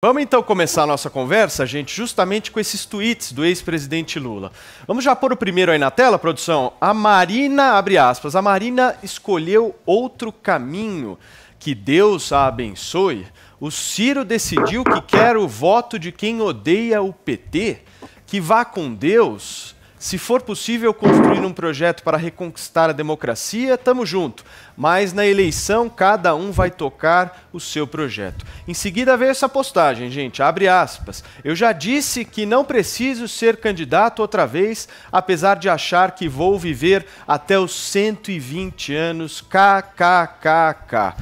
Vamos então começar a nossa conversa, gente, justamente com esses tweets do ex-presidente Lula. Vamos já pôr o primeiro aí na tela, produção? A Marina, abre aspas, a Marina escolheu outro caminho, que Deus a abençoe. O Ciro decidiu que quer o voto de quem odeia o PT, que vá com Deus. Se for possível construir um projeto para reconquistar a democracia, tamo junto. Mas na eleição, cada um vai tocar o seu projeto. Em seguida veio essa postagem, gente, abre aspas. Eu já disse que não preciso ser candidato outra vez, apesar de achar que vou viver até os 120 anos, kkkk.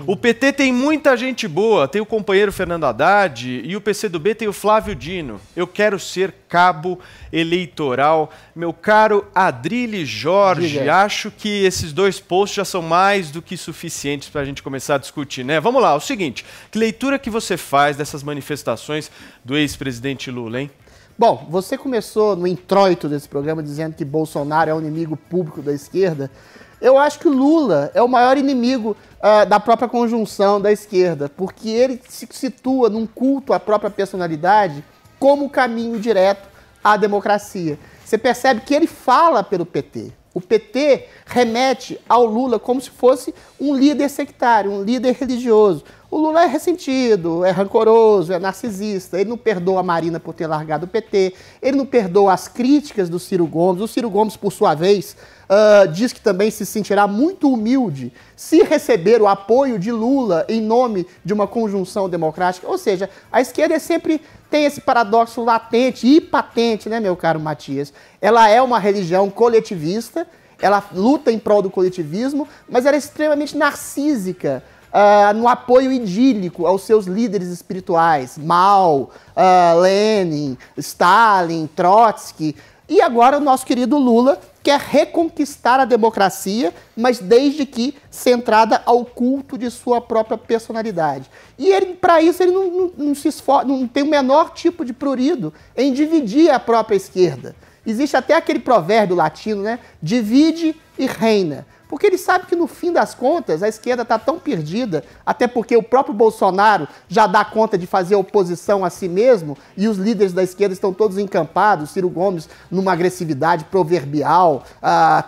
O PT tem muita gente boa, tem o companheiro Fernando Haddad e o PCdoB tem o Flávio Dino. Eu quero ser cabo eleitoral. Meu caro Adrilles Jorge, acho que esses dois posts já são mais do que suficientes para a gente começar a discutir, né? Vamos lá, o seguinte, que leitura que você faz dessas manifestações do ex-presidente Lula, hein? Bom, você começou no introito desse programa dizendo que Bolsonaro é um inimigo público da esquerda. Eu acho que o Lula é o maior inimigo da própria conjunção da esquerda, porque ele se situa num culto à própria personalidade como caminho direto à democracia. Você percebe que ele fala pelo PT. O PT remete ao Lula como se fosse um líder sectário, um líder religioso. O Lula é ressentido, é rancoroso, é narcisista, ele não perdoa a Marina por ter largado o PT, ele não perdoa as críticas do Ciro Gomes. O Ciro Gomes, por sua vez, diz que também se sentirá muito humilde se receber o apoio de Lula em nome de uma conjunção democrática. Ou seja, a esquerda sempre tem esse paradoxo latente e patente, né, meu caro Matias? Ela é uma religião coletivista, ela luta em prol do coletivismo, mas ela é extremamente narcísica no apoio idílico aos seus líderes espirituais, Mao, Lenin, Stalin, Trotsky. E agora o nosso querido Lula quer reconquistar a democracia, mas desde que centrada ao culto de sua própria personalidade. E ele, para isso, ele não se esforça, não tem o menor tipo de prurido em dividir a própria esquerda. Existe até aquele provérbio latino, né? Divide e reina. Porque ele sabe que, no fim das contas, a esquerda está tão perdida, até porque o próprio Bolsonaro já dá conta de fazer oposição a si mesmo, e os líderes da esquerda estão todos encampados, Ciro Gomes numa agressividade proverbial,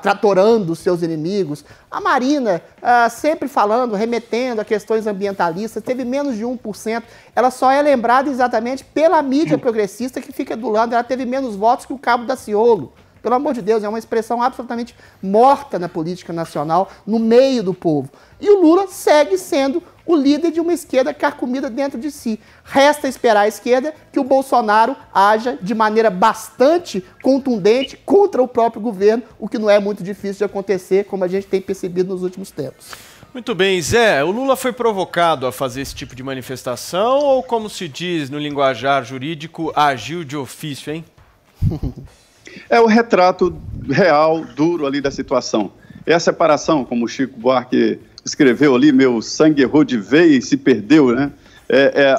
tratorando os seus inimigos. A Marina, sempre falando, remetendo a questões ambientalistas, teve menos de 1%. Ela só é lembrada exatamente pela mídia progressista que fica adulando. Ela teve menos votos que o Cabo Daciolo. Pelo amor de Deus, é uma expressão absolutamente morta na política nacional, no meio do povo. E o Lula segue sendo o líder de uma esquerda carcomida dentro de si. Resta esperar à esquerda que o Bolsonaro haja de maneira bastante contundente contra o próprio governo, o que não é muito difícil de acontecer, como a gente tem percebido nos últimos tempos. Muito bem, Zé, o Lula foi provocado a fazer esse tipo de manifestação ou, como se diz no linguajar jurídico, agiu de ofício, hein? É o retrato real, duro ali da situação. É a separação, como o Chico Buarque escreveu ali, meu sangue errou de veia e se perdeu, né?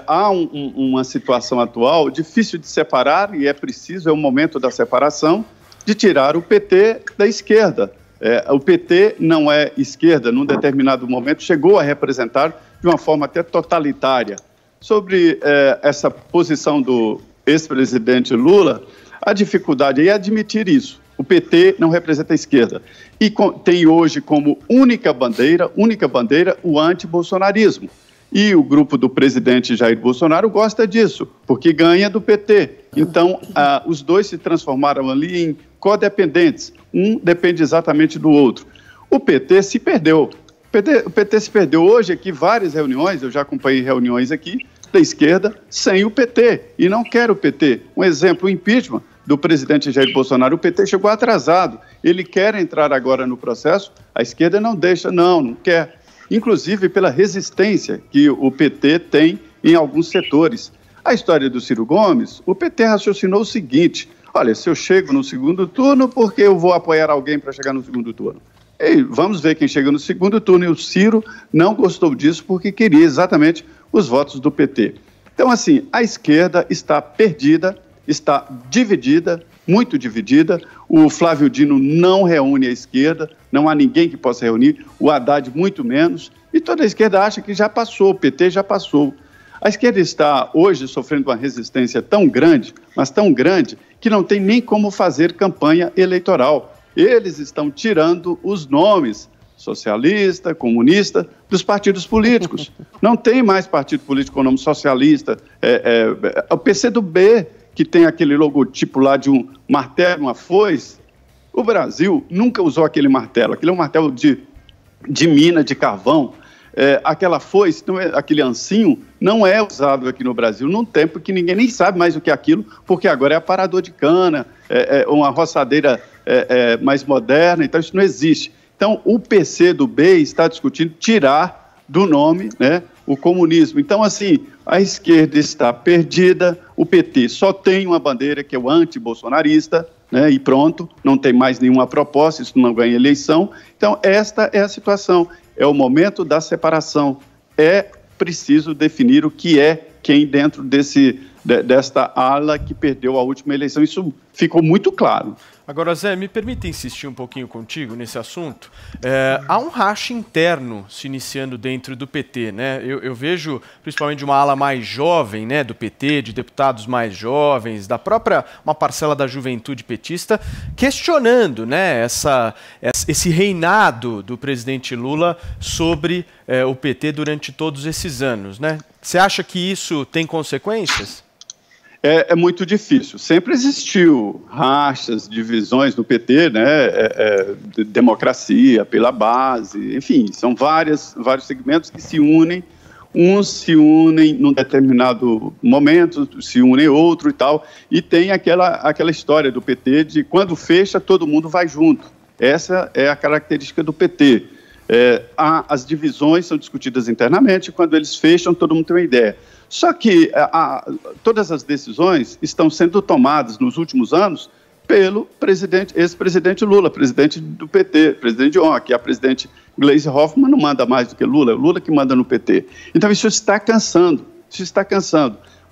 Há uma situação atual difícil de separar e é preciso, é o momento da separação, de tirar o PT da esquerda. O PT não é esquerda, num determinado momento chegou a representar de uma forma até totalitária. Sobre essa posição do ex-presidente Lula, a dificuldade é admitir isso. O PT não representa a esquerda. E tem hoje como única bandeira, o anti-bolsonarismo. E o grupo do presidente Jair Bolsonaro gosta disso, porque ganha do PT. Então, os dois se transformaram ali em codependentes. Um depende exatamente do outro. O PT se perdeu. O PT se perdeu hoje aqui, várias reuniões, eu já acompanhei reuniões aqui, da esquerda, sem o PT. E não quer o PT. Um exemplo, o impeachment do presidente Jair Bolsonaro. O PT chegou atrasado. Ele quer entrar agora no processo, a esquerda não deixa, não quer. Inclusive pela resistência que o PT tem em alguns setores. A história do Ciro Gomes, o PT raciocinou o seguinte: olha, se eu chego no segundo turno, por que eu vou apoiar alguém para chegar no segundo turno? E vamos ver quem chega no segundo turno. E o Ciro não gostou disso porque queria exatamente os votos do PT. Então, assim, a esquerda está perdida, está dividida, muito dividida. O Flávio Dino não reúne a esquerda, não há ninguém que possa reunir, o Haddad muito menos, e toda a esquerda acha que já passou, o PT já passou. A esquerda está hoje sofrendo uma resistência tão grande, mas tão grande, que não tem nem como fazer campanha eleitoral. Eles estão tirando os nomes socialista, comunista, dos partidos políticos. Não tem mais partido político com o nome socialista. O PCdoB, que tem aquele logotipo lá de um martelo, uma foice. O Brasil nunca usou aquele martelo. Aquele é um martelo de mina, de carvão. Aquela foice, aquele ancinho, não é usado aqui no Brasil num tempo que ninguém nem sabe mais o que é aquilo, porque agora é aparador de cana, uma roçadeira mais moderna, então isso não existe. Então, o PCdoB está discutindo tirar do nome, né, o comunismo. Então, assim, a esquerda está perdida, o PT só tem uma bandeira, que é o anti-bolsonarista, né, e pronto, não tem mais nenhuma proposta, isso não ganha eleição. Então, esta é a situação, é o momento da separação. É preciso definir o que é quem dentro desta ala que perdeu a última eleição. Isso ficou muito claro. Agora, Zé, me permita insistir um pouquinho contigo nesse assunto. Há um racha interno se iniciando dentro do PT, né? Eu vejo, principalmente uma ala mais jovem, né, do PT, de deputados mais jovens, uma parcela da juventude petista, questionando, né, esse reinado do presidente Lula sobre o PT durante todos esses anos, né? Você acha que isso tem consequências? É muito difícil. Sempre existiu rachas, divisões no PT, né? Democracia pela base, enfim, são vários segmentos que se unem. Uns se unem num determinado momento, se unem outro e tal. E tem aquela história do PT de quando fecha, todo mundo vai junto. Essa é a característica do PT. As divisões são discutidas internamente, quando eles fecham, todo mundo tem uma ideia. Só que todas as decisões estão sendo tomadas nos últimos anos pelo ex-presidente Lula, presidente do PT, presidente Dilma, que a presidente Gleisi Hoffmann não manda mais do que Lula, é Lula que manda no PT. Então isso está cansando,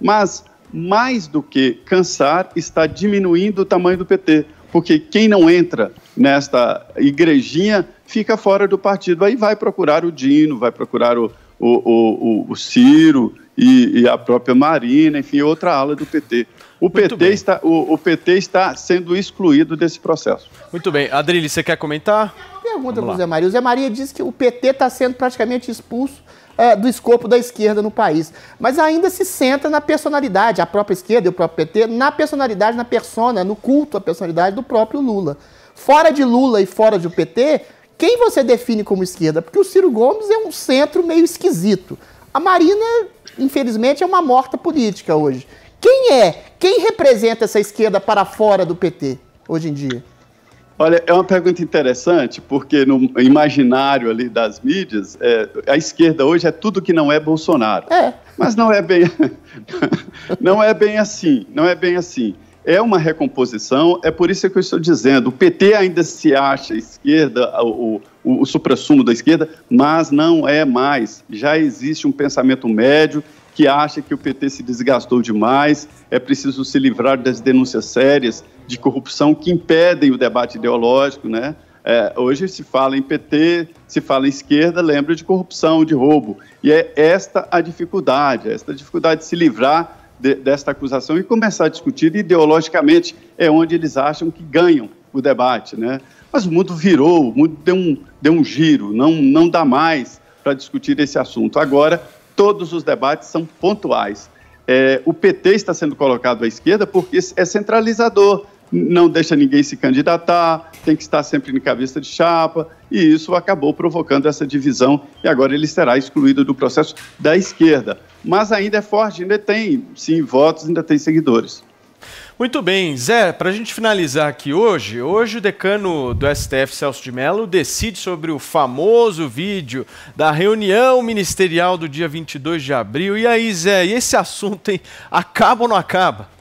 mas mais do que cansar, está diminuindo o tamanho do PT, porque quem não entra nesta igrejinha fica fora do partido, aí vai procurar o Dino, vai procurar o Ciro e a própria Marina, enfim, outra ala do PT. O PT está sendo excluído desse processo. Muito bem. Adrilles, você quer comentar? Pergunta para o Zé Maria. O Zé Maria disse que o PT está sendo praticamente expulso do escopo da esquerda no país, mas ainda se centra na personalidade, a própria esquerda e o próprio PT, na personalidade, na persona, no culto à personalidade do próprio Lula. Fora de Lula e fora do PT, quem você define como esquerda? Porque o Ciro Gomes é um centro meio esquisito. A Marina, infelizmente, é uma morta política hoje. Quem representa essa esquerda para fora do PT hoje em dia? Olha, é uma pergunta interessante, porque no imaginário ali das mídias, a esquerda hoje é tudo que não é Bolsonaro. Mas não é bem, não é bem assim, É uma recomposição, é por isso que eu estou dizendo, o PT ainda se acha esquerda, o suprassumo da esquerda, mas não é mais. Já existe um pensamento médio que acha que o PT se desgastou demais, é preciso se livrar das denúncias sérias de corrupção que impedem o debate ideológico, né? Hoje se fala em PT, se fala em esquerda, lembra de corrupção, de roubo. E é esta a dificuldade, de se livrar desta acusação e começar a discutir ideologicamente, é onde eles acham que ganham o debate, né? Mas o mundo virou, o mundo deu um giro, não dá mais para discutir esse assunto. Agora, todos os debates são pontuais. O PT está sendo colocado à esquerda porque é centralizador, não deixa ninguém se candidatar, tem que estar sempre em cabeça de chapa, e isso acabou provocando essa divisão, e agora ele será excluído do processo da esquerda. Mas ainda é forte, ainda tem, sim, votos, ainda tem seguidores. Muito bem, Zé, para a gente finalizar aqui hoje o decano do STF, Celso de Mello, decide sobre o famoso vídeo da reunião ministerial do dia 22 de abril. E aí, Zé, e esse assunto, hein, acaba ou não acaba?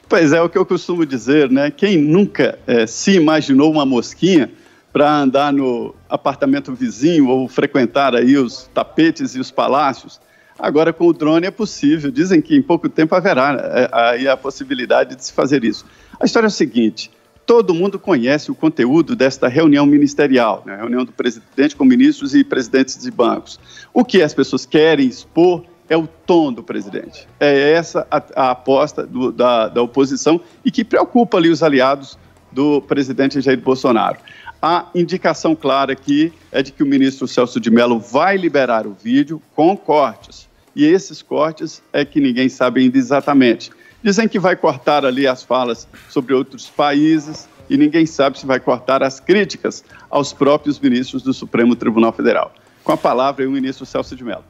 Pois é o que eu costumo dizer, né? Quem nunca se imaginou uma mosquinha para andar no apartamento vizinho ou frequentar aí os tapetes e os palácios? Agora, com o drone é possível. Dizem que em pouco tempo haverá aí a possibilidade de se fazer isso. A história é o seguinte: todo mundo conhece o conteúdo desta reunião ministerial, né? Reunião do presidente com ministros e presidentes de bancos. O que as pessoas querem expor é o tom do presidente. É essa a aposta da oposição e que preocupa ali os aliados do presidente Jair Bolsonaro. A indicação clara aqui é de que o ministro Celso de Mello vai liberar o vídeo com cortes. E esses cortes é que ninguém sabe ainda exatamente. Dizem que vai cortar ali as falas sobre outros países e ninguém sabe se vai cortar as críticas aos próprios ministros do Supremo Tribunal Federal. Com a palavra, o ministro Celso de Mello.